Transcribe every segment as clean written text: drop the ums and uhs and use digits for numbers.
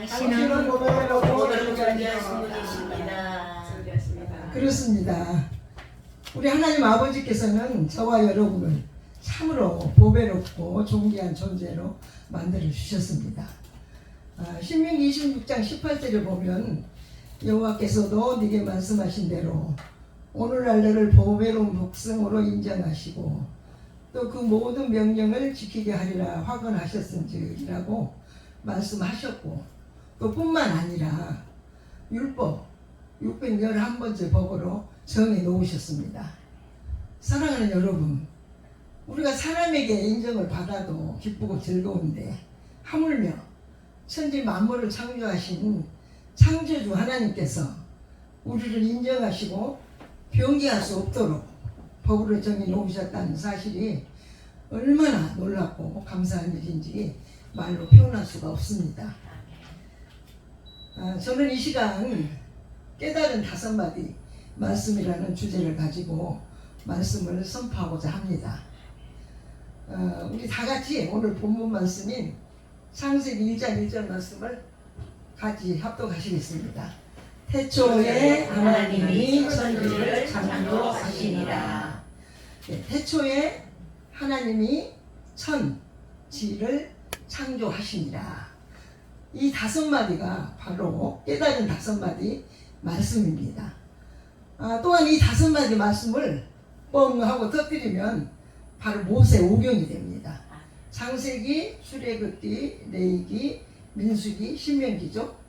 당신은 고백으로 모든 존재하신 분이십니다. 그렇습니다. 우리 하나님 아버지께서는 저와 여러분을 참으로 보배롭고 존귀한 존재로 만들어 주셨습니다. 신명기 26장 18절에 보면 여호와께서도 네게 말씀하신 대로 오늘날 너를 보배로운 복성으로 인정하시고 또 그 모든 명령을 지키게 하리라 확언하셨은지라고 말씀하셨고 또 뿐만 아니라 율법 611번째 법으로 정해 놓으셨습니다. 사랑하는 여러분, 우리가 사람에게 인정을 받아도 기쁘고 즐거운데 하물며 천지 만물을 창조하신 창조주 하나님께서 우리를 인정하시고 변개할 수 없도록 법으로 정해 놓으셨다는 사실이 얼마나 놀랍고 감사한 일인지 말로 표현할 수가 없습니다. 저는 이 시간 깨달은 5마디 말씀이라는 주제를 가지고 말씀을 선포하고자 합니다. 우리 다 같이 오늘 본문 말씀인 창세기 1장 1절 말씀을 같이 합독하시겠습니다. 태초에 하나님이 천지를 창조하시니라. 태초에 하나님이 천지를 창조하시니라. 이 5마디가 바로 깨달은 5마디 말씀입니다. 또한 이 5마디 말씀을 뻥 하고 터뜨리면 바로 모세오경이 됩니다. 창세기, 출애굽기, 레위기, 민수기, 신명기죠.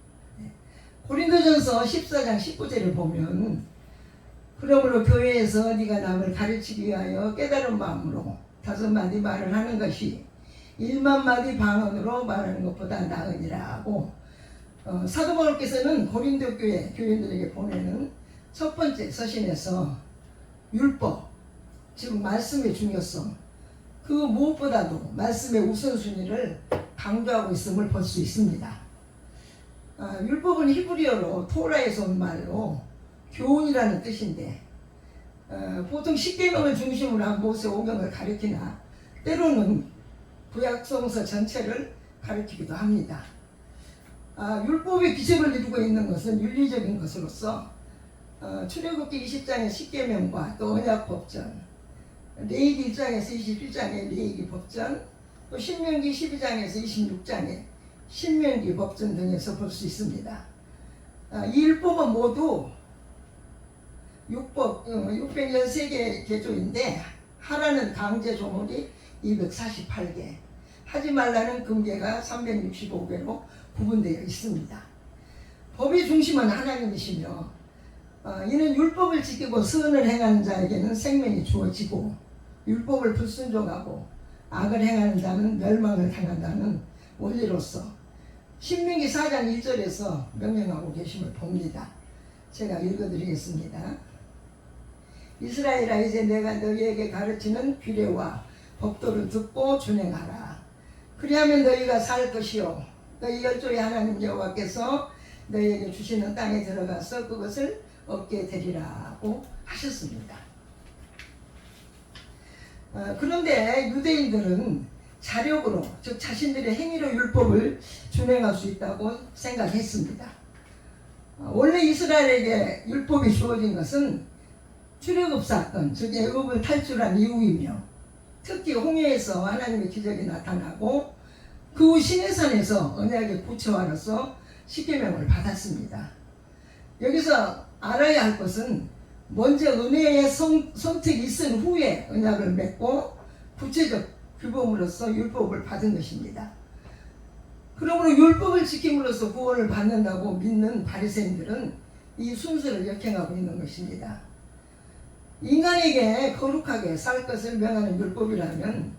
고린도전서 14장 19절을 보면 그러므로 교회에서 네가 남을 가르치기 위하여 깨달은 마음으로 5마디 말을 하는 것이 1만 마디 방언으로 말하는 것보다 나으니라고 사도 바울께서는 고린도 교회 교인들에게 보내는 첫 번째 서신에서 율법, 즉 말씀의 중요성, 그 무엇보다도 말씀의 우선순위를 강조하고 있음을 볼 수 있습니다. 율법은 히브리어로 토라에서 온 말로 교훈이라는 뜻인데 보통 십계명을 중심으로 한 모세오경을 가리키나 때로는 구약성서 전체를 가리키기도 합니다. 율법의 기초를 이루고 있는 것은 윤리적인 것으로서 출애굽기 20장의 십계명과 또 언약법전, 레위기 1장에서 21장의 레위기 법전, 또 신명기 12장에서 26장의 신명기 법전 등에서 볼 수 있습니다. 이 율법은 모두 613개 개조인데 하라는 강제 조문이 248개, 하지 말라는 금계가 365개로 구분되어 있습니다. 법의 중심은 하나님이시며 이는 율법을 지키고 선을 행하는 자에게는 생명이 주어지고 율법을 불순종하고 악을 행하는 자는 멸망을 당한다는 원리로서 신명기 4장 1절에서 명령하고 계심을 봅니다. 제가 읽어드리겠습니다. 이스라엘아, 이제 내가 너희에게 가르치는 규례와 법도를 듣고 준행하라. 그리하면 너희가 살 것이요 너희 열조의 하나님 여호와께서 너희에게 주시는 땅에 들어가서 그것을 얻게 되리라고 하셨습니다. 그런데 유대인들은 자력으로, 즉 자신들의 행위로 율법을 준행할 수 있다고 생각했습니다. 원래 이스라엘에게 율법이 주어진 것은 출애굽 사건, 즉 애굽을 탈출한 이후이며 특히 홍해에서 하나님의 기적이 나타나고 그 후 시내산에서 언약의 구체화로서 십계명을 받았습니다. 여기서 알아야 할 것은 먼저 은혜의 선택이 있은 후에 언약을 맺고 구체적 규범으로서 율법을 받은 것입니다. 그러므로 율법을 지킴으로써 구원을 받는다고 믿는 바리새인들은 이 순서를 역행하고 있는 것입니다. 인간에게 거룩하게 살 것을 명하는 율법이라면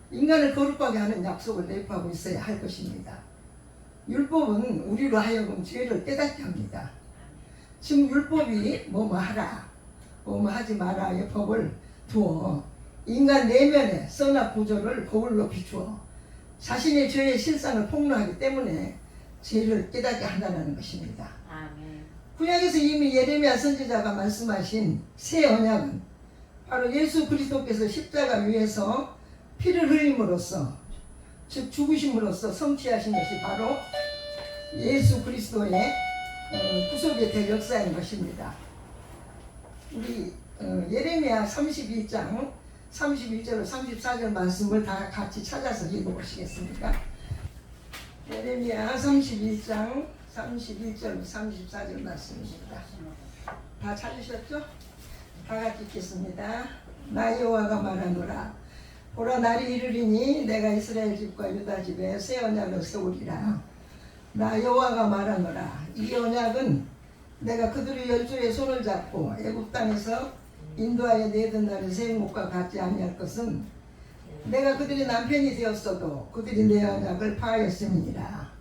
인간을 거룩하게 하는 약속을 내포하고 있어야 할 것입니다. 율법은 우리로 하여금 죄를 깨닫게 합니다. 지금 율법이 뭐뭐 하라, 뭐뭐 하지 마라의 법을 두어 인간 내면의 선악 구조를 거울로 비추어 자신의 죄의 실상을 폭로하기 때문에 죄를 깨닫게 한다는 것입니다. 아멘. 구약에서 이미 예레미야 선지자가 말씀하신 새 언약은 바로 예수 그리스도께서 십자가 위에서 피를 흘림으로써 즉 죽으심으로써 성취하신 것이 바로 예수 그리스도의 구속이 될 역사인 것입니다. 우리 예레미야 32장 31절 34절 말씀을 다 같이 찾아서 읽어보시겠습니까? 예레미야 31장 31절 34절 말씀입니다. 다 찾으셨죠? 다 같이 읽겠습니다. 나 여호와가 말하노라. 보라, 날이 이르리니 내가 이스라엘 집과 유다 집에 새 언약을 세우리라. 나 여호와가 말하노라. 이 언약은 내가 그들의 열조의 손을 잡고 애굽 땅에서 인도하여 내던 날을 세운 것과 같지 아니할 것은 내가 그들의 남편이 되었어도 그들이 내 언약을 파하였음이니라.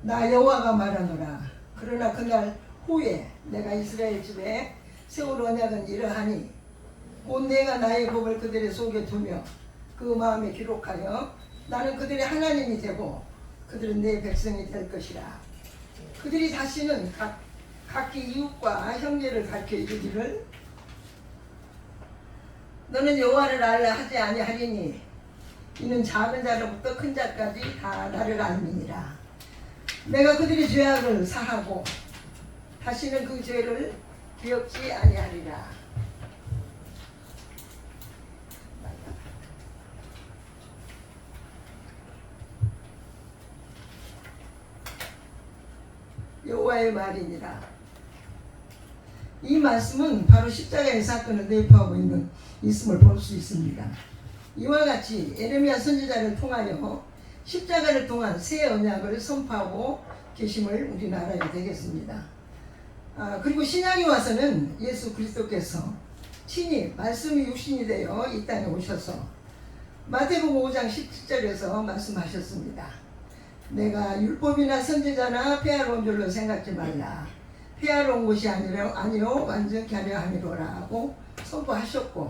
나 여호와가 말하노라. 그러나 그날 후에 내가 이스라엘 집에 세울 언약은 이러하니 곧 내가 나의 법을 그들의 속에 두며 그 마음에 기록하여 나는 그들의 하나님이 되고 그들은 내 백성이 될 것이라. 그들이 다시는 각기 이웃과 형제를 가르쳐 이르기를 너는 여호와를 알라 하지 아니하리니 이는 작은 자로부터 큰 자까지 다 나를 알미니라. 내가 그들의 죄악을 사하고 다시는 그 죄를 기억지 아니하리라. 여호와의 말이니라. 이 말씀은 바로 십자가의 사건을 내포하고 있음을 볼 수 있습니다. 이와 같이 예레미야 선지자를 통하여 십자가를 통한 새 언약을 선포하고 계심을 우리나라에 되겠습니다. 그리고 신약에 와서는 예수 그리스도께서 친히 말씀이 육신이 되어 이 땅에 오셔서 마태복음 5장 17절에서 말씀하셨습니다. 내가 율법이나 선지자나 폐하러 온 줄로 생각지 말라. 폐하러 온 것이 아니요 완전케 하려 함이로라 하고 선포하셨고,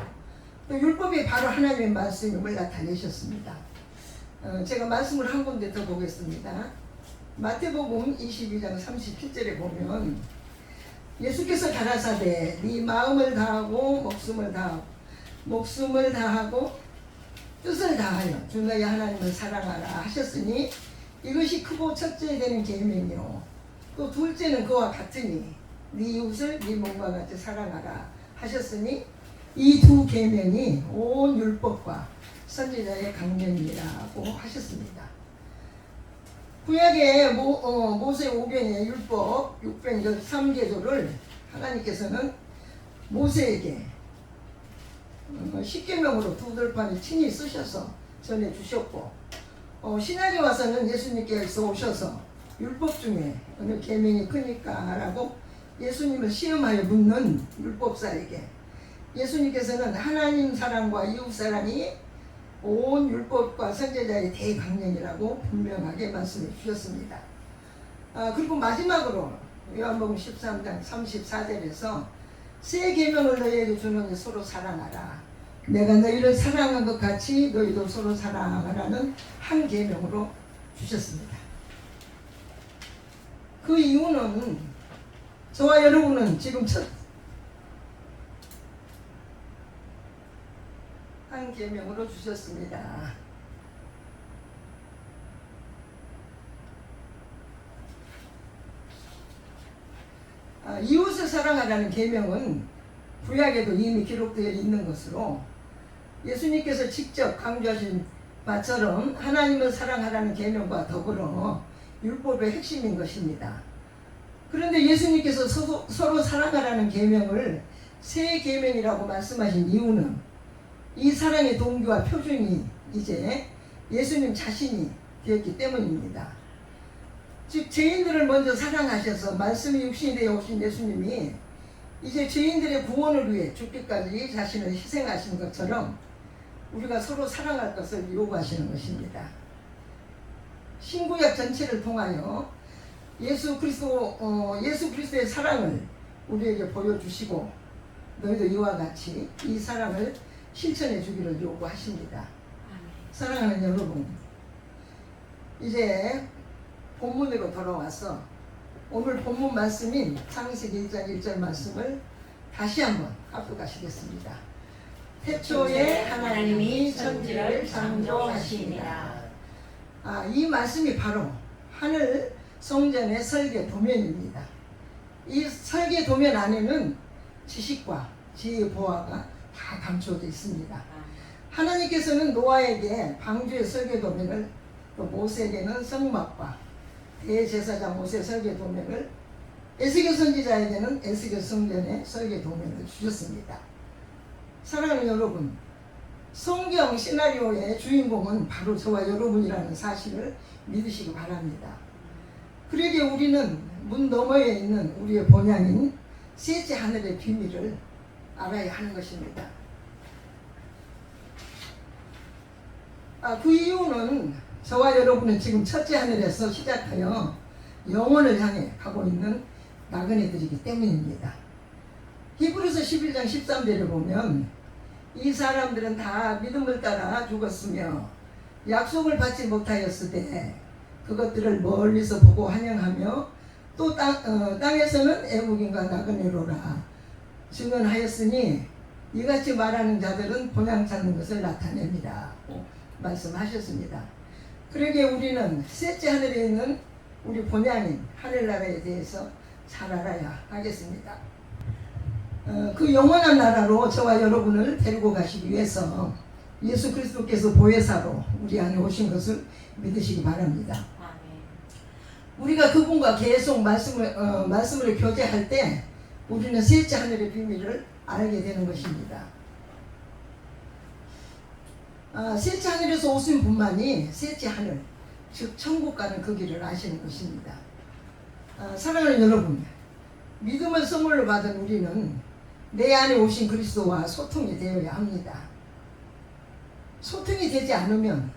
또 율법이 바로 하나님의 말씀임을 나타내셨습니다. 제가 말씀을 한 군데 더 보겠습니다. 마태복음 22장 37절에 보면 예수께서 가라사대 네 마음을 다하고 목숨을 다하고 뜻을 다하여 주 너희 하나님을 사랑하라 하셨으니 이것이 크고 첫째 되는 계명이요 또 둘째는 그와 같으니 네 이웃을 네 몸과 같이 사랑하라 하셨으니 이 두 계명이 온 율법과 선지자의 강령이라고 하셨습니다. 구약의 모세 5경의 율법 613개조를 하나님께서는 모세에게 십계명으로 두 돌판을 친히 쓰셔서 전해주셨고, 신약에 와서는 예수님께서 오셔서 율법 중에 어느 계명이 크니까 라고 예수님을 시험하여 묻는 율법사에게 예수님께서는 하나님 사랑과 이웃 사랑이 온 율법과 선지자의 대강령이라고 분명하게 말씀해 주셨습니다. 그리고 마지막으로 요한복음 13장 34절에서 새 계명을 너희에게 주노니 서로 사랑하라. 내가 너희를 사랑한 것 같이 너희도 서로 사랑하라는 한 계명으로 주셨습니다. 그 이유는 저와 여러분은 지금 한 계명으로 주셨습니다. 이웃을 사랑하라는 계명은 구약에도 이미 기록되어 있는 것으로 예수님께서 직접 강조하신 바처럼 하나님을 사랑하라는 계명과 더불어 율법의 핵심인 것입니다. 그런데 예수님께서 서로 사랑하라는 계명을 새 계명이라고 말씀하신 이유는 이 사랑의 동기와 표준이 이제 예수님 자신이 되었기 때문입니다. 즉 죄인들을 먼저 사랑하셔서 말씀이 육신이 되어 오신 예수님이 이제 죄인들의 구원을 위해 죽기까지 자신을 희생하신 것처럼 우리가 서로 사랑할 것을 요구하시는 것입니다. 신구약 전체를 통하여 예수 그리스도의 사랑을 우리에게 보여주시고 너희도 이와 같이 이 사랑을 실천해 주기를 요구하십니다. 사랑하는 여러분, 이제 본문으로 돌아와서 오늘 본문 말씀인 창세기 1장 1절 말씀을 다시 한번 합독하시겠습니다. 태초에 하나님이 천지를 창조하시니라. 이 말씀이 바로 하늘 성전의 설계 도면입니다. 이 설계 도면 안에는 지식과 지혜의 보화가 다 감춰져 있습니다. 하나님께서는 노아에게 방주의 설계 도면을, 또 모세에게는 성막과 대제사장 모세 설계 도면을, 에스겔 선지자에게는 에스겔 성전의 설계 도면을 주셨습니다. 사랑하는 여러분, 성경 시나리오의 주인공은 바로 저와 여러분이라는 사실을 믿으시기 바랍니다. 그러기에 우리는 문 너머에 있는 우리의 본향인 셋째 하늘의 비밀을 알아야 하는 것입니다. 그 이유는 저와 여러분은 지금 첫째 하늘에서 시작하여 영원을 향해 가고 있는 나그네들이기 때문입니다. 히브리서 11장 13절을 보면 이 사람들은 다 믿음을 따라 죽었으며 약속을 받지 못하였으되 그것들을 멀리서 보고 환영하며 또 땅에서는 애국인과 나그네로라 증언하였으니 이같이 말하는 자들은 본향 찾는 것을 나타냅니다. 말씀하셨습니다. 그러기에 우리는 셋째 하늘에 있는 우리 본향인 하늘나라에 대해서 잘 알아야 하겠습니다. 그 영원한 나라로 저와 여러분을 데리고 가시기 위해서 예수 그리스도께서 보혜사로 우리 안에 오신 것을 믿으시기 바랍니다. 우리가 그분과 계속 말씀을 교제할 때 우리는 셋째 하늘의 비밀을 알게 되는 것입니다. 셋째 하늘에서 오신 분만이 셋째 하늘, 즉 천국 가는 그 길을 아시는 것입니다. 사랑하는 여러분, 믿음을 선물로 받은 우리는 내 안에 오신 그리스도와 소통이 되어야 합니다. 소통이 되지 않으면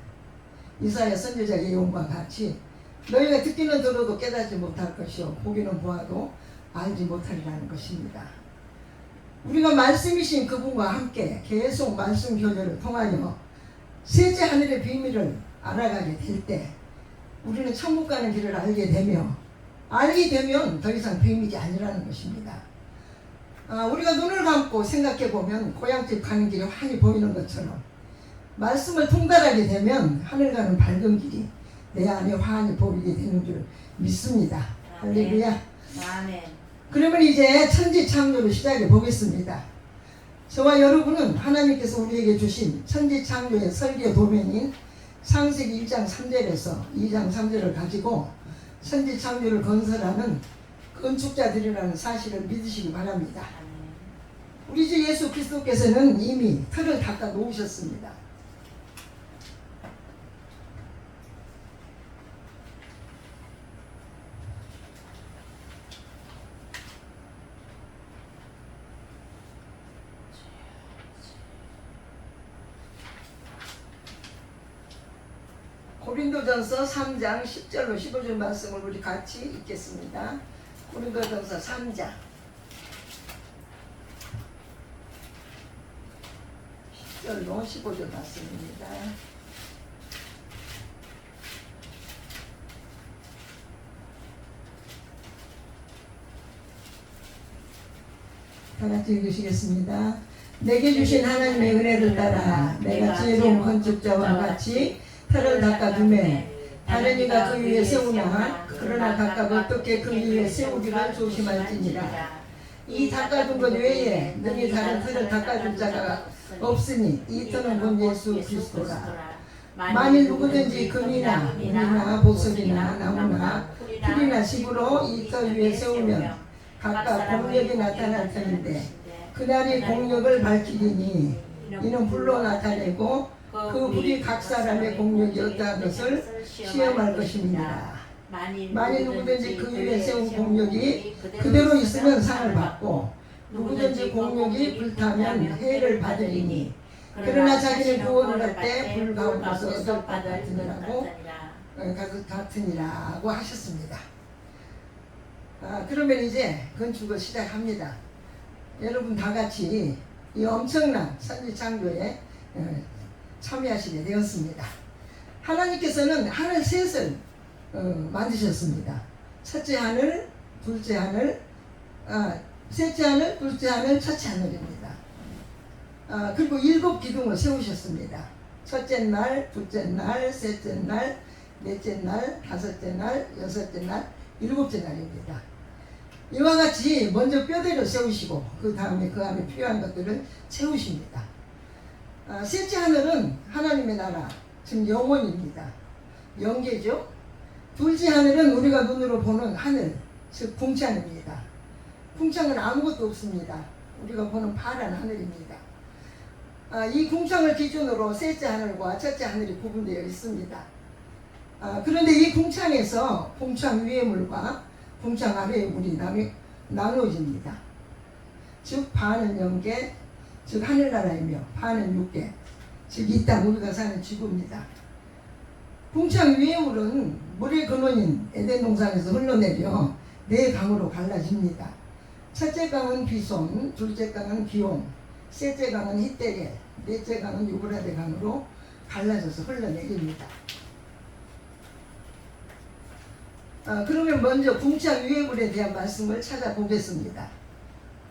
이사야 선지자의 예언과 같이 너희가 듣기는 들어도 깨닫지 못할 것이요 보기는 보아도 알지 못하리라는 것입니다. 우리가 말씀이신 그분과 함께 계속 말씀 교제를 통하여 셋째 하늘의 비밀을 알아가게 될 때 우리는 천국 가는 길을 알게 되면 더 이상 비밀이 아니라는 것입니다. 우리가 눈을 감고 생각해 보면 고향집 가는 길이 환히 보이는 것처럼 말씀을 통달하게 되면 하늘 가는 밝은 길이 내 안에 환히 보이게 되는 줄 믿습니다. 할렐루야. 아멘. 그러면 이제 천지창조를 시작해 보겠습니다. 저와 여러분은 하나님께서 우리에게 주신 천지창조의 설계 도면인 창세기 1장 3절에서 2장 3절을 가지고 천지창조를 건설하는 건축자들이라는 사실을 믿으시기 바랍니다. 우리 주 예수 그리스도께서는 이미 틀을 닦아 놓으셨습니다. 고린도전서 3장 10절로 15절 말씀을 우리 같이 읽겠습니다. 고린도전서 3장 10절로 15절 말씀입니다. 다 같이 읽으시겠습니다. 내게 주신 하나님의 은혜를 따라 내가 지혜로운 건축자와 같이 틀을 닦아두매 다른 이가 그 위에 세우나 그러나 각각 어떻게 그 위에 세우기를 조심할지니라. 이 닦아둔 것 외에 능히 다른 틀을 닦아줄 자가 없으니 이 틀은 곧 예수 그리스도라. 만일 누구든지 금이나 은이나 보석이나 나무나 풀이나 식으로 이 틀 위에 세우면 각각 공력이 나타날 터인데 그날이 공력을 밝히리니 이는 불로 나타내고 그 불이 각 사람의 공력이 어떠한 것을 시험할 것입니다. 만일 누구든지 그 위에 세운 공력이 그대로 있으면 상을 받고 누구든지 공력이 불타면 해를 받으리니 그러나 자기는 구원을 할 때 불 가운데서 얻을 것 같으니라고 하셨습니다. 그러면 이제 건축을 시작합니다. 여러분 다 같이 이 엄청난 천지창조에 참여하시게 되었습니다. 하나님께서는 하늘 셋을 만드셨습니다. 첫째 하늘, 둘째 하늘, 셋째 하늘, 둘째 하늘, 첫째 하늘입니다. 그리고 7 기둥을 세우셨습니다. 첫째 날, 둘째 날, 셋째 날, 넷째 날, 다섯째 날, 여섯째 날, 일곱째 날입니다. 이와 같이 먼저 뼈대를 세우시고 그 다음에 그 안에 필요한 것들을 채우십니다. 셋째 하늘은 하나님의 나라, 즉 영원입니다. 영계죠. 둘째 하늘은 우리가 눈으로 보는 하늘, 즉 궁창입니다. 궁창은 아무것도 없습니다. 우리가 보는 파란 하늘입니다. 이 궁창을 기준으로 셋째 하늘과 첫째 하늘이 구분되어 있습니다. 그런데 이 궁창에서 궁창 위의 물과 궁창 아래의 물이 나누어집니다. 즉 반은 영계, 즉 하늘나라이며 반은 육계, 즉 이 땅 우리가 사는 지구입니다. 궁창 위의 물은 물의 근원인 에덴 동산에서 흘러내려 네 강으로 갈라집니다. 첫째 강은 비손, 둘째 강은 기온, 셋째 강은 히데겔, 넷째 강은 유브라데 강으로 갈라져서 흘러내립니다. 그러면 먼저 궁창 위의 물에 대한 말씀을 찾아보겠습니다.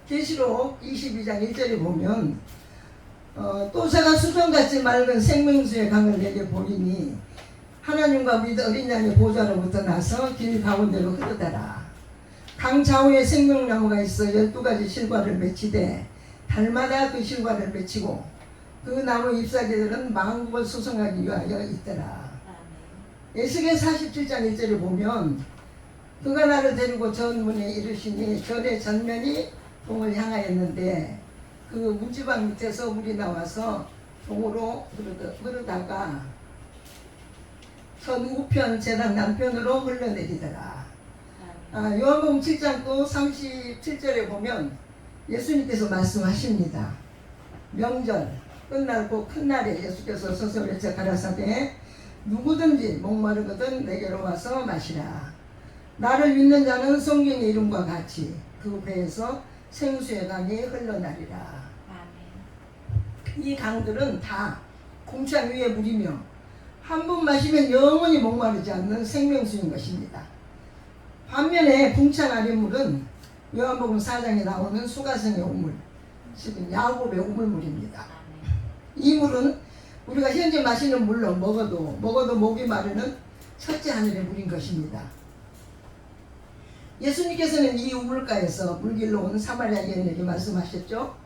계시록 22장 1절에 보면 또 새가 수정같이 맑은 생명수의 강을 내게 보리니 하나님과 및 어린 양의 보좌로부터 나서 길 가운데로 흐르더라. 강 좌우에 생명나무가 있어 12가지 실과를 맺히되 달마다 그 실과를 맺히고 그 나무 잎사귀들은 만국을 소성하기 위하여 있더라. 에스겔 47장 1절을 보면 그가 나를 데리고 전문에 이르시니 전의 전면이 동을 향하였는데 그 문지방 밑에서 물이 나와서 동으로 흐르다가 전 우편 제단 남편으로 흘러내리더라. 요한복음 7장 또 37절에 보면 예수님께서 말씀하십니다. 명절 끝날고 큰 날에 예수께서 서서 외쳐 가라사대 누구든지 목마르거든 내게로 와서 마시라. 나를 믿는 자는 성경의 이름과 같이 그 배에서 생수의 강이 흘러나리라. 이 강들은 다 궁창 위의 물이며 한 번 마시면 영원히 목마르지 않는 생명수인 것입니다. 반면에 궁창 아래 물은 요한복음 4장에 나오는 수가성의 우물, 즉 야곱의 우물물입니다. 이 물은 우리가 현재 마시는 물로 먹어도 목이 마르는 첫째 하늘의 물인 것입니다. 예수님께서는 이 우물가에서 물길로 온 사마리아 여인에게 말씀하셨죠.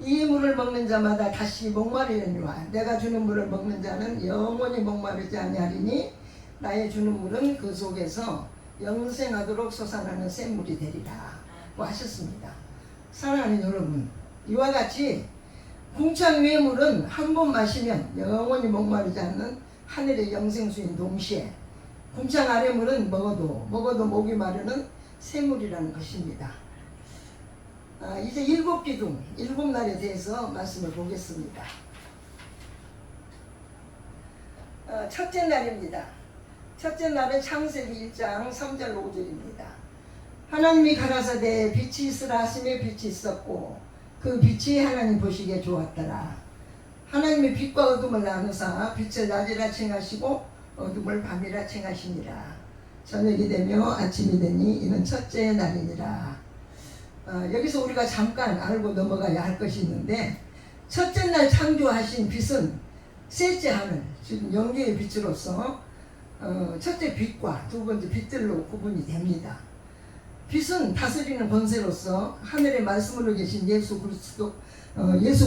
이 물을 먹는 자마다 다시 목마르려니와 내가 주는 물을 먹는 자는 영원히 목마르지 아니하리니 나의 주는 물은 그 속에서 영생하도록 솟아나는 샘물이 되리라 고 하셨습니다. 사랑하는 여러분, 이와 같이 궁창 위의 물은 한 번 마시면 영원히 목마르지 않는 하늘의 영생수인 동시에 궁창 아래 물은 먹어도 목이 마르는 샘물이라는 것입니다. 이제 일곱 기둥, 일곱 날에 대해서 말씀을 보겠습니다. 첫째 날입니다. 첫째 날은 창세기 1장 3절 5절입니다. 하나님이 가라사대 빛이 있으라 하시며 빛이 있었고 그 빛이 하나님 보시기에 좋았더라. 하나님의 빛과 어둠을 나누사 빛을 낮이라 칭하시고 어둠을 밤이라 칭하시니라. 저녁이 되며 아침이 되니 이는 첫째 날이니라. 여기서 우리가 잠깐 알고 넘어가야 할 것이 있는데 첫째 날 창조하신 빛은 셋째 하늘, 즉 영계의 빛으로서 첫째 빛과 두 번째 빛들로 구분이 됩니다. 빛은 다스리는 권세로서 하늘의 말씀으로 계신 예수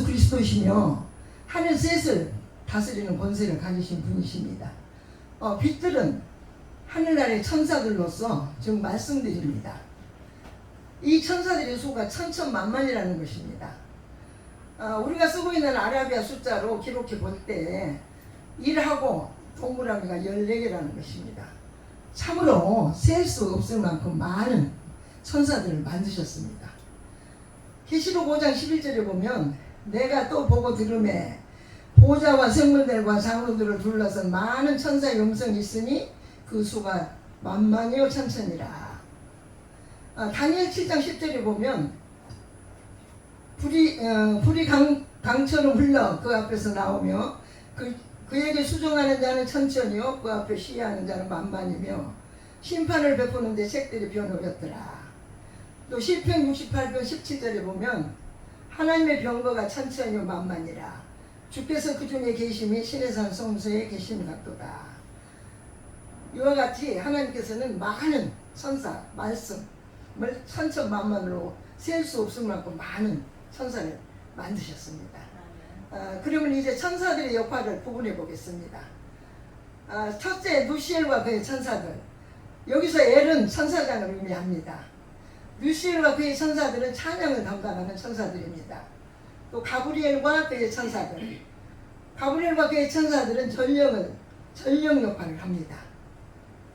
그리스도시며 하늘 셋을 다스리는 권세를 가지신 분이십니다. 빛들은 하늘나라의 천사들로서 즉 말씀드립니다. 이 천사들의 수가 천천만만이라는 것입니다. 우리가 쓰고 있는 아라비아 숫자로 기록해 볼 때 1하고 동그라미가 14개라는 것입니다. 참으로 셀 수 없을 만큼 많은 천사들을 만드셨습니다. 계시록 5장 11절에 보면 내가 또 보고 들으매 보좌와 생물들과 장로들을 둘러싼 많은 천사의 음성이 있으니 그 수가 만만이요 천천이라. 다니엘 7장 10절에 보면 불이 강처럼 흘러 그 앞에서 나오며 그에게 수종하는 자는 천천히요 그 앞에 시위하는 자는 만만이며 심판을 베푸는데 색들이 변호였더라. 또 시편 68편 17절에 보면 하나님의 병거가 천천히요 만만이라. 주께서 그 중에 계심이 신의 산 성소에 계심 같도다. 이와 같이 하나님께서는 많은 천사, 말씀을 천천만만으로 셀 수 없을 만큼 많은 천사를 만드셨습니다. 그러면 이제 천사들의 역할을 구분해 보겠습니다. 첫째, 누시엘과 그의 천사들. 여기서 엘은 천사장을 의미합니다. 누시엘과 그의 천사들은 찬양을 담당하는 천사들입니다. 또 가브리엘과 그의 천사들. 가브리엘과 그의 천사들은 전령 역할을 합니다.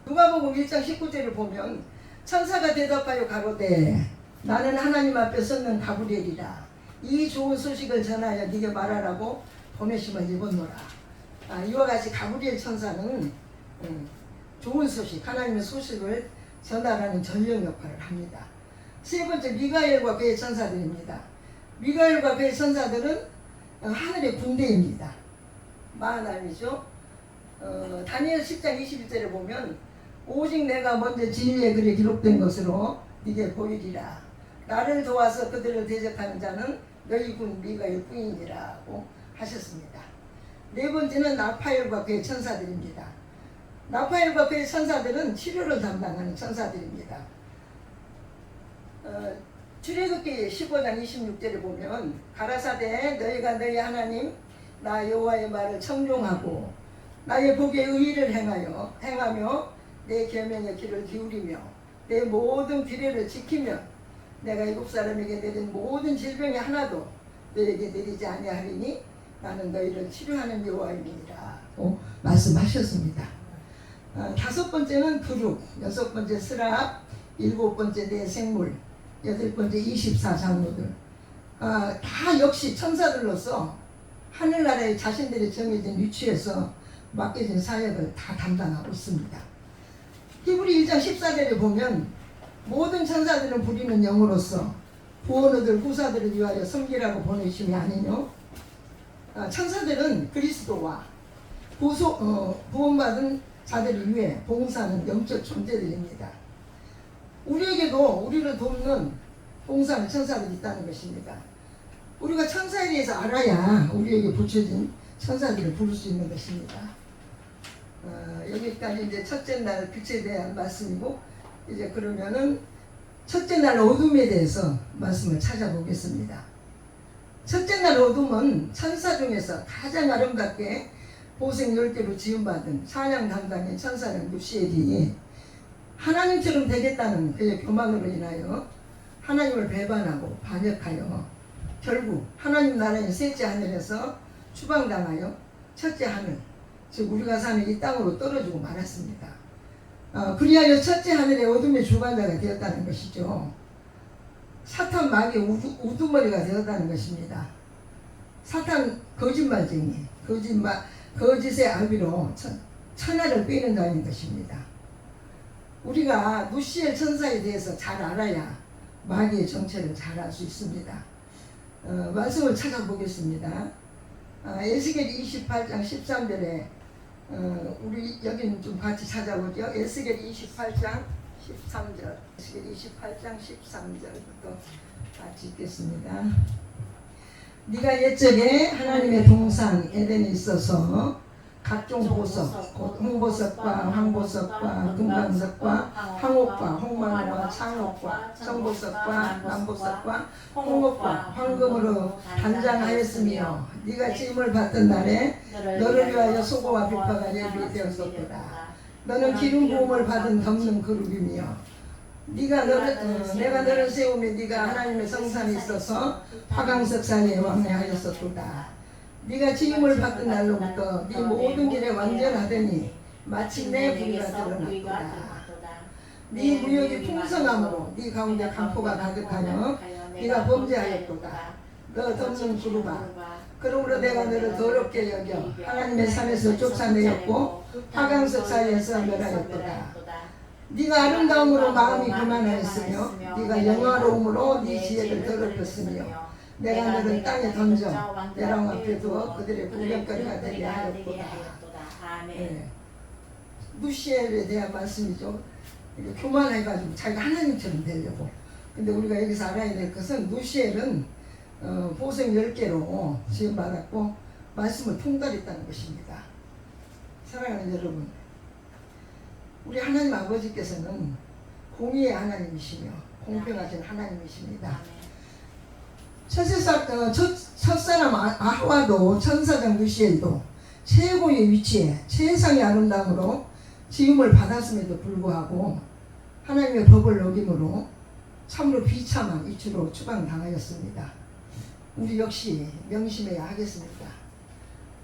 누가복음 1장 19절을 보면 천사가 대답하여 가로되 나는 하나님 앞에 섰는 가브리엘이라. 이 좋은 소식을 전하여 네게 말하라고 보내심을 입었노라. 이와 같이 가브리엘 천사는 좋은 소식, 하나님의 소식을 전달하는 전령 역할을 합니다. 세 번째, 미가엘과 그의 천사들입니다. 미가엘과 그의 천사들은 하늘의 군대입니다. 마하나임이죠. 다니엘 10장 21절에 보면 오직 내가 먼저 진리의 글에 기록된 것으로 네게 보이리라. 나를 도와서 그들을 대적하는 자는 너희 군 미가엘 뿐이니라고 하셨습니다. 네 번째는 나파엘과 그의 천사들입니다. 나파엘과 그의 천사들은 치료를 담당하는 천사들입니다. 출애굽기 15장 26절에 보면 가라사대 너희가 너희 하나님 나 여호와의 말을 청종하고 나의 복에 의의를 행하며 내 계명의 길을 기울이며 내 모든 규례를 지키면 내가 애굽 사람에게 내린 모든 질병이 하나도 너에게 내리지 아니하리니 나는 너희를 치료하는 여호와이니라 말씀하셨습니다. 다섯 번째는 그룹, 여섯 번째 스랍, 일곱 번째 내 생물, 여덟 번째 24장로들. 다 역시 천사들로서 하늘나라에 자신들이 정해진 위치에서 맡겨진 사역을 다 담당하고 있습니다. 히브리 1장 14절에 보면 모든 천사들은 부리는 영으로서 구원 얻을 후사들을 위하여 섬기라고 보내심이 아니뇨. 천사들은 그리스도와 구원받은 자들을 위해 봉사하는 영적 존재들입니다. 우리에게도 우리를 돕는 봉사하는 천사들이 있다는 것입니다. 우리가 천사에 대해서 알아야 우리에게 붙여진 천사들을 부를 수 있는 것입니다. 여기까지 이제 첫째 날 빛에 대한 말씀이고, 이제 그러면은 첫째 날 어둠에 대해서 말씀을 찾아보겠습니다. 첫째 날 어둠은 천사 중에서 가장 아름답게 보색 10개로 지음받은 찬양 담당인 천사는 루시엘이 하나님처럼 되겠다는 그의 교만으로 인하여 하나님을 배반하고 반역하여 결국 하나님 나라의 셋째 하늘에서 추방당하여 첫째 하늘, 즉 우리가 사는 이 땅으로 떨어지고 말았습니다. 그리하여 첫째 하늘의 어둠의 주관자가 되었다는 것이죠. 사탄 마귀의 우두머리가 되었다는 것입니다. 사탄 거짓말쟁이, 거짓의 아비로 천하를 빼는 자인 것입니다. 우리가 누시엘 천사에 대해서 잘 알아야 마귀의 정체를 잘 알 수 있습니다. 말씀을 찾아보겠습니다. 에스겔 28장 13절에 우리 여기는 좀 같이 찾아보죠. 에스겔 28장 13절, 에스겔 28장 13절부터 같이 읽겠습니다. 네가 옛적에 하나님의 동산 에덴에 있어서 각종 보석, 곧 홍보석과 황보석과 금강석과 황옥과 홍마와 창옥과 청보석과 남보석과 홍옥과 황금으로 단장하였으며 네가 짐을 받던 날에 너를 위하여 소고와 비파가 예비되었었도다. 너는 기름 부음을 받은 덮는 그룹이며 내가 너를 세우며 네가 하나님의 성산에 있어서 화강석 산에 왕래하였었도다. 네가 지음을 받던 날로부터 네 모든 길에 완전하더니 마침내 불의가 드러났도다. 네 무역이 풍성함으로 네 가운데 강포가 가득하여 네가 범죄하였도다. 너 덮는 그룹아, 그러므로 내가 너를 더럽게 여겨 하나님의 산에서 쫓아내었고 화강석 사이에서 멸하였도다. 네가 아름다움으로 마음이 교만하였으며 네가 영화로움으로 네 지혜를 더럽혔으며 내가 너를 땅에 던져 내 왕 앞에 두어 그들의 구경거리가 되게 하였도다. 네. 누시엘에 대한 말씀이죠. 교만해가지고 자기가 하나님처럼 되려고. 근데 우리가 여기서 알아야 될 것은 누시엘은 보석 10개로 지음받았고 말씀을 통달했다는 것입니다. 사랑하는 여러분, 우리 하나님 아버지께서는 공의의 하나님이시며 공평하신 하나님이십니다. 첫사람 아하와도 천사장 루시엘도 최고의 위치에 최상의 아름다움으로 지음을 받았음에도 불구하고 하나님의 법을 어김으로 참으로 비참한 이치로 추방당하였습니다. 우리 역시 명심해야 하겠습니다.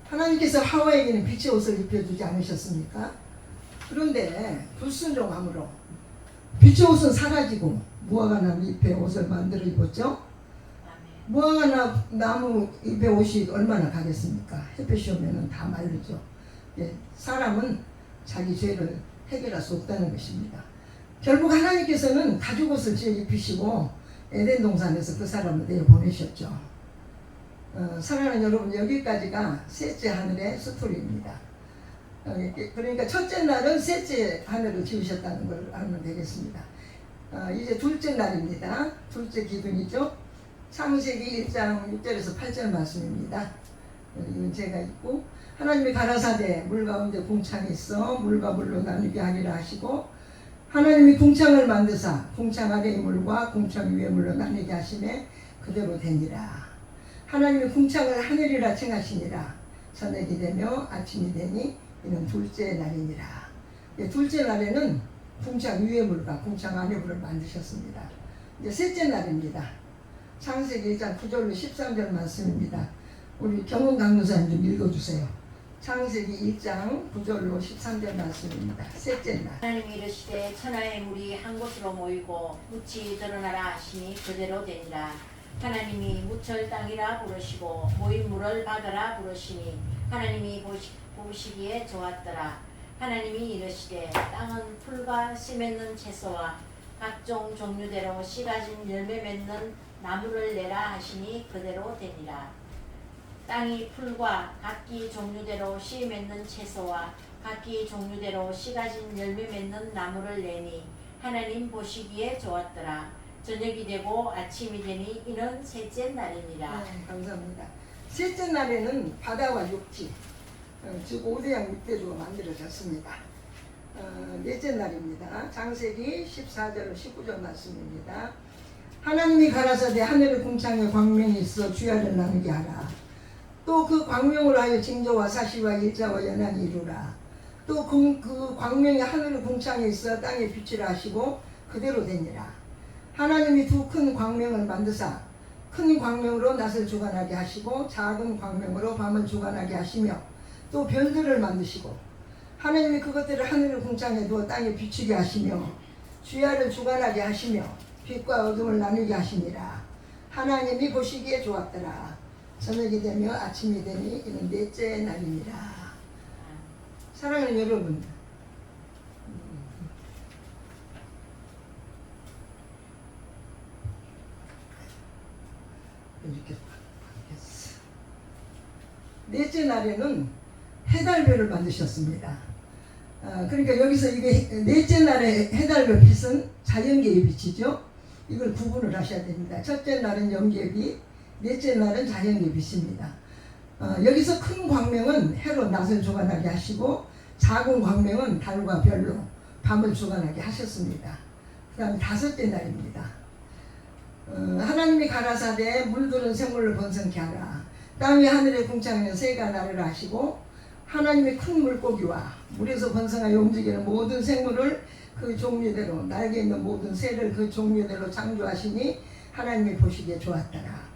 하나님께서 하와에게는 빛의 옷을 입혀주지 않으셨습니까? 그런데 불순종함으로 빛의 옷은 사라지고 무화과 나무 잎의 옷을 만들어 입었죠. 무화과 나무 잎의 옷이 얼마나 가겠습니까? 햇볕이 오면 다 말르죠. 예, 사람은 자기 죄를 해결할 수 없다는 것입니다. 결국 하나님께서는 가죽옷을 지어 입히시고 에덴 동산에서 그 사람을 내보내셨죠. 사랑하는 여러분, 여기까지가 셋째 하늘의 스토리입니다. 그러니까 첫째 날은 셋째 하늘을 지으셨다는 걸 알면 되겠습니다. 이제 둘째 날입니다. 둘째 기둥이죠. 창세기 1장 6절에서 8절 말씀입니다. 이건 제가 읽고, 하나님이 가라사대 물 가운데 궁창이 있어 물과 물로 나누게 하리라 하시고, 하나님이 궁창을 만드사 궁창 아래의 물과 궁창 위의 물로 나누게 하시매 그대로 되니라. 하나님이 궁창을 하늘이라称하시니라. 저녁이 되며 아침이 되니 이는 둘째 날이니라. 둘째 날에는 궁창 위의 물과 궁창 아래의 물을 만드셨습니다. 이제 셋째 날입니다. 창세기 1장 9절로 13절 말씀입니다. 우리 경훈 강교사님 좀 읽어주세요. 창세기 1장 9절로 13절 말씀입니다. 셋째 날. 하나님이 이르시되 천하의 물이 한 곳으로 모이고 묻이 드러나라 하시니 그대로 되니라. 하나님이 묻을 땅이라 부르시고 모인 물을 바다라 부르시니 하나님이 보시기에 좋았더라. 하나님이 이르시되 땅은 풀과 씨 맺는 채소와 각종 종류대로 씨 가진 열매 맺는 나무를 내라 하시니 그대로 되니라. 땅이 풀과 각기 종류대로 씨 맺는 채소와 각기 종류대로 씨 가진 열매 맺는 나무를 내니 하나님 보시기에 좋았더라. 저녁이 되고 아침이 되니 이는 셋째 날이니라. 네, 감사합니다. 셋째 날에는 바다와 육지, 즉 5대양 6대주가 만들어졌습니다. 넷째 날입니다. 창세기 14절 19절 말씀입니다. 하나님이 가라사대 하늘의 궁창에 광명이 있어 주야를 나누게 하라. 또 그 광명으로 하여 징조와 사시와 일자와 연한이 이루라. 또 그 광명이 하늘의 궁창에 있어 땅에 빛이라 하시고 그대로 되니라. 하나님이 두 큰 광명을 만드사 큰 광명으로 낮을 주관하게 하시고 작은 광명으로 밤을 주관하게 하시며 또 별들을 만드시고 하나님이 그것들을 하늘의 궁창에 두어 땅에 비추게 하시며 주야를 주관하게 하시며 빛과 어둠을 나누게 하시니라. 하나님이 보시기에 좋았더라. 저녁이 되며 아침이 되니 이는 넷째 날이니라. 사랑하는 여러분, 이렇게 넷째 날에는 해달별을 만드셨습니다. 그러니까 여기서 이게 넷째 날에 해달별 빛은 자연계의 빛이죠. 이걸 구분을 하셔야 됩니다. 첫째 날은 영계의 빛, 넷째 날은 자연계의 빛입니다. 여기서 큰 광명은 해로 낮을 주관하게 하시고 작은 광명은 달과 별로 밤을 주관하게 하셨습니다. 그 다음에 다섯째 날입니다. 하나님이 가라사대 물들은 생물을 번성케 하라. 땅 위 하늘의 궁창에는 새가 나르라 하시고 하나님의 큰 물고기와 물에서 번성하여 움직이는 모든 생물을 그 종류대로 날개 있는 모든 새를 그 종류대로 창조하시니 하나님이 보시기에 좋았더라.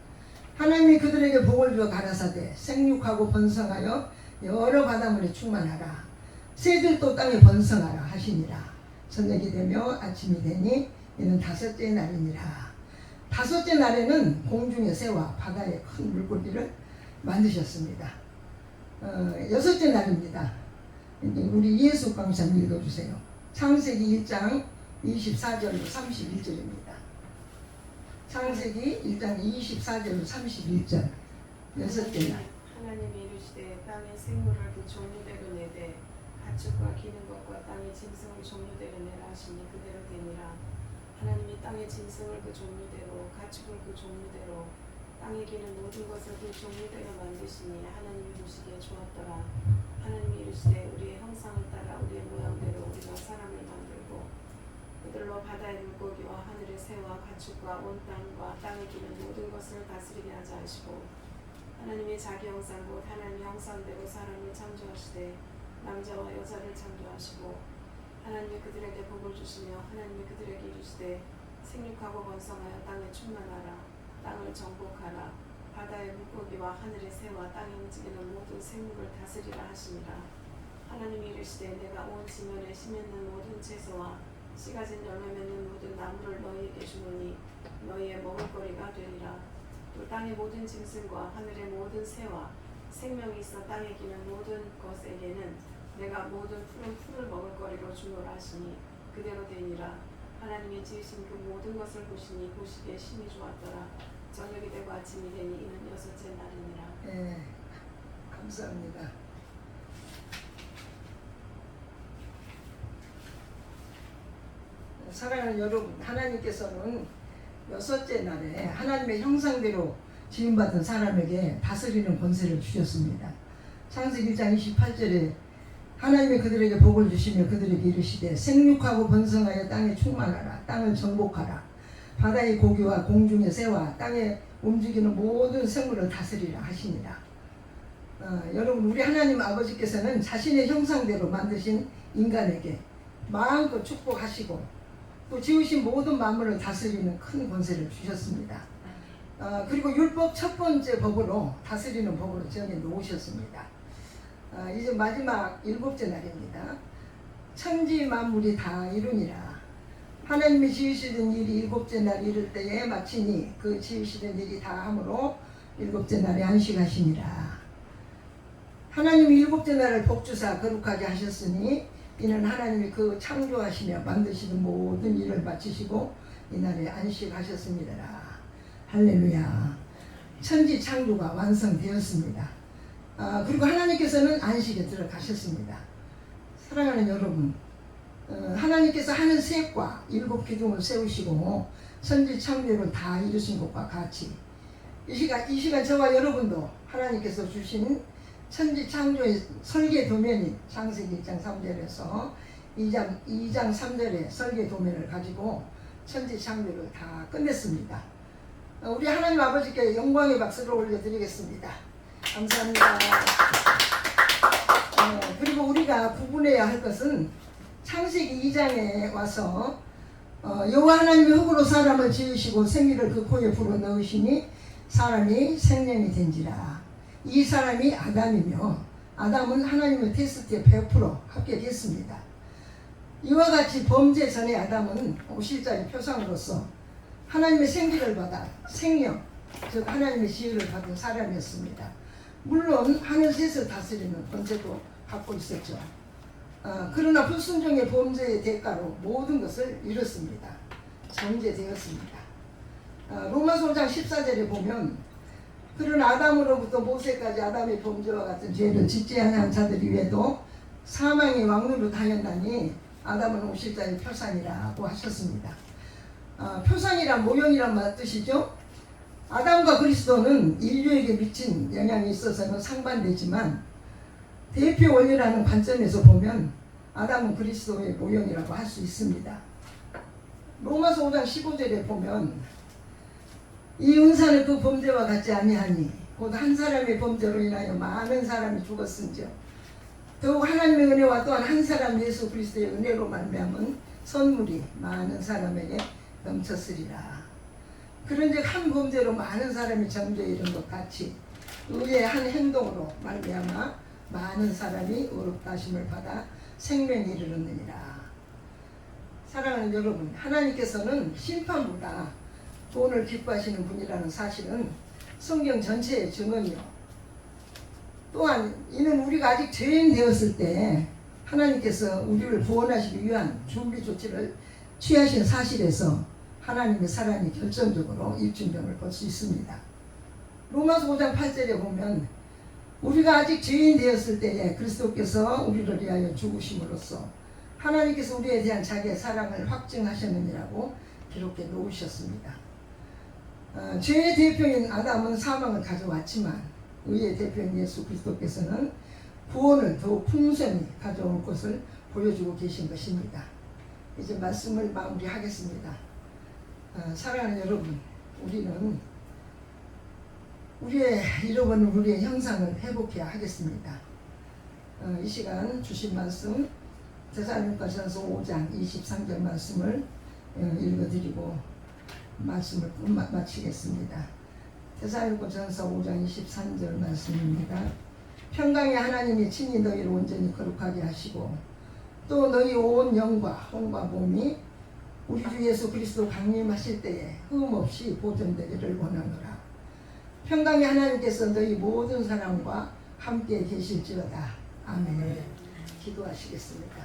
하나님이 그들에게 복을 주어 가라사대 생육하고 번성하여 여러 바닷물에 충만하라. 새들도 땅에 번성하라 하시니라. 저녁이 되며 아침이 되니 이는 다섯째 날이니라. 다섯째 날에는 공중의 새와 바다의 큰 물고기를 만드셨습니다. 여섯째 날입니다. 우리 예수 강사님 읽어주세요. 창세기 1장 24절로 31절입니다. 창세기 1장 24절로 31절. 여섯째 날. 하나님이 이르시되 땅의 생물을 그 종류대로 내되 가축과 기는 것과 땅의 짐승을 종류대로 내라 하시니 그대로 되니라. 하나님이 땅의 짐승을 그 종류대로 가축을 그 종류대로 땅에 기는 모든 것을 그 종류대로 만드시니 하나님이 보시기에 좋았더라. 하나님이 이르시되 우리의 형상을 따라 우리의 모양대로 우리가 사람을 만들고 그들로 바다의 물고기와 하늘의 새와 가축과 온 땅과 땅에 기는 모든 것을 다스리게 하자 하시고 하나님의 자기 형상 곧 하나님의 형상대로 사람을 창조하시되 남자와 여자를 창조하시고 하나님이 그들에게 복을 주시며 하나님이 그들에게 이르시되 생육하고 번성하여 땅에 충만하라 땅을 정복하라 바다의 물고기와 하늘의 새와 땅에 움직이는 모든 생물을 다스리라 하시니라. 하나님이 이르시되 내가 온 지면에 씨 맺는 모든 채소와 씨 가진 열매 맺는 모든 나무를 너희에게 주노니 너희의 먹을거리가 되리라. 또 땅의 모든 짐승과 하늘의 모든 새와 생명이 있어 땅에 기는 모든 것에게는 내가 모든 푸른 풀을 먹을거리로 주노라 하시니 그대로 되니라. 하나님이 지으신 그 모든 것을 보시니 보시기에 심히 좋았더라. 저녁이 되고 아침이 되니 이는 여섯째 날이니라. 네, 감사합니다. 사랑하는 여러분, 하나님께서는 여섯째 날에 하나님의 형상대로 지음받은 사람에게 다스리는 권세를 주셨습니다. 창세기 1장 28절에 하나님이 그들에게 복을 주시며 그들에게 이르시되 생육하고 번성하여 땅에 충만하라 땅을 정복하라 바다의 고기와 공중의 새와 땅에 움직이는 모든 생물을 다스리라 하시니라. 여러분, 우리 하나님 아버지께서는 자신의 형상대로 만드신 인간에게 마음껏 축복하시고 또 지으신 모든 만물을 다스리는 큰 권세를 주셨습니다. 그리고 율법 첫 번째 법으로 다스리는 법으로 정해 놓으셨습니다. 이제 마지막 일곱째 날입니다. 천지 만물이 다 이루니라. 하나님이 지으시던 일이 일곱째 날 이를 때에 마치니 그 지으시던 일이 다 함으로 일곱째 날에 안식하시니라. 하나님이 일곱째 날을 복주사 거룩하게 하셨으니 이는 하나님이 그 창조하시며 만드시는 모든 일을 마치시고 이날에 안식하셨습니다. 할렐루야. 천지 창조가 완성되었습니다. 그리고 하나님께서는 안식에 들어가셨습니다. 사랑하는 여러분, 하나님께서 하늘 셋과 일곱 기둥을 세우시고 천지 창조를 다 이루신 것과 같이 이 시간 저와 여러분도 하나님께서 주신 천지 창조의 설계 도면인 창세기 1장 3절에서 2장 3절의 설계 도면을 가지고 천지 창조를 다 끝냈습니다. 우리 하나님 아버지께 영광의 박수를 올려드리겠습니다. 감사합니다. 그리고 우리가 구분해야 할 것은 창세기 2장에 와서 여호와 하나님이 흙으로 사람을 지으시고 생기를 그 코에 불어넣으시니 사람이 생명이 된지라. 이 사람이 아담이며 아담은 하나님의 테스트에 100% 합격했습니다. 이와 같이 범죄 전에 아담은 오실자의 표상으로서 하나님의 생기를 받아 생명, 즉 하나님의 지혜를 받은 사람이었습니다. 물론 하늘셋을 다스리는 권세도 갖고 있었죠. 그러나 불순종의 범죄의 대가로 모든 것을 잃었습니다. 정죄되었습니다. 로마서 5장 14절에 보면 그러나 아담으로부터 모세까지 아담의 범죄와 같은 죄를 짓지 아니한 자들 위에도 사망의 왕노릇 하였나니 아담은 오실자의 표상이라고 하셨습니다. 표상이란 모형이란 뜻이죠. 아담과 그리스도는 인류에게 미친 영향이 있어서는 상반되지만 대표 원리라는 관점에서 보면 아담은 그리스도의 모형이라고 할 수 있습니다. 로마서 5장 15절에 보면 이 은사는 그 범죄와 같지 아니하니 곧 한 사람의 범죄로 인하여 많은 사람이 죽었은즉 더욱 하나님의 은혜와 또한 한 사람 예수 그리스도의 은혜로 말미암은 선물이 많은 사람에게 넘쳤으리라. 그런즉 한 범죄로 많은 사람이 정죄에 이른 것 같이 의의 한 행동으로 말미암아 많은 사람이 의롭다 하심을 받아 생명에 이르렀느니라. 사랑하는 여러분, 하나님께서는 심판보다 구원을 기뻐하시는 분이라는 사실은 성경 전체의 증언이요. 또한 이는 우리가 아직 죄인 되었을 때 하나님께서 우리를 구원하시기 위한 준비 조치를 취하신 사실에서 하나님의 사랑이 결정적으로 입증됨을 볼 수 있습니다. 로마서 5장 8절에 보면 우리가 아직 죄인 되었을 때에 그리스도께서 우리를 위하여 죽으심으로써 하나님께서 우리에 대한 자기의 사랑을 확증하셨느니라고 기록해 놓으셨습니다. 죄의 대표인 아담은 사망을 가져왔지만 의의 대표인 예수 그리스도께서는 구원을 더욱 풍성히 가져올 것을 보여주고 계신 것입니다. 이제 말씀을 마무리하겠습니다. 사랑하는 여러분, 우리는 우리의 잃어버린 우리의 형상을 회복해야 하겠습니다. 이 시간 주신 말씀 데살로니가전서 5장 23절 말씀을 읽어드리고 말씀을 마치겠습니다. 데살로니가전서 5장 23절 말씀입니다. 평강의 하나님이 친히 너희를 온전히 거룩하게 하시고 또 너희 온 영과 혼과 몸이 우리 주 예수 그리스도 강림하실 때에 흠없이 보존되기를 원하노라. 평강의 하나님께서 너희 모든 사람과 함께 계실지어다. 아멘. 기도하시겠습니다.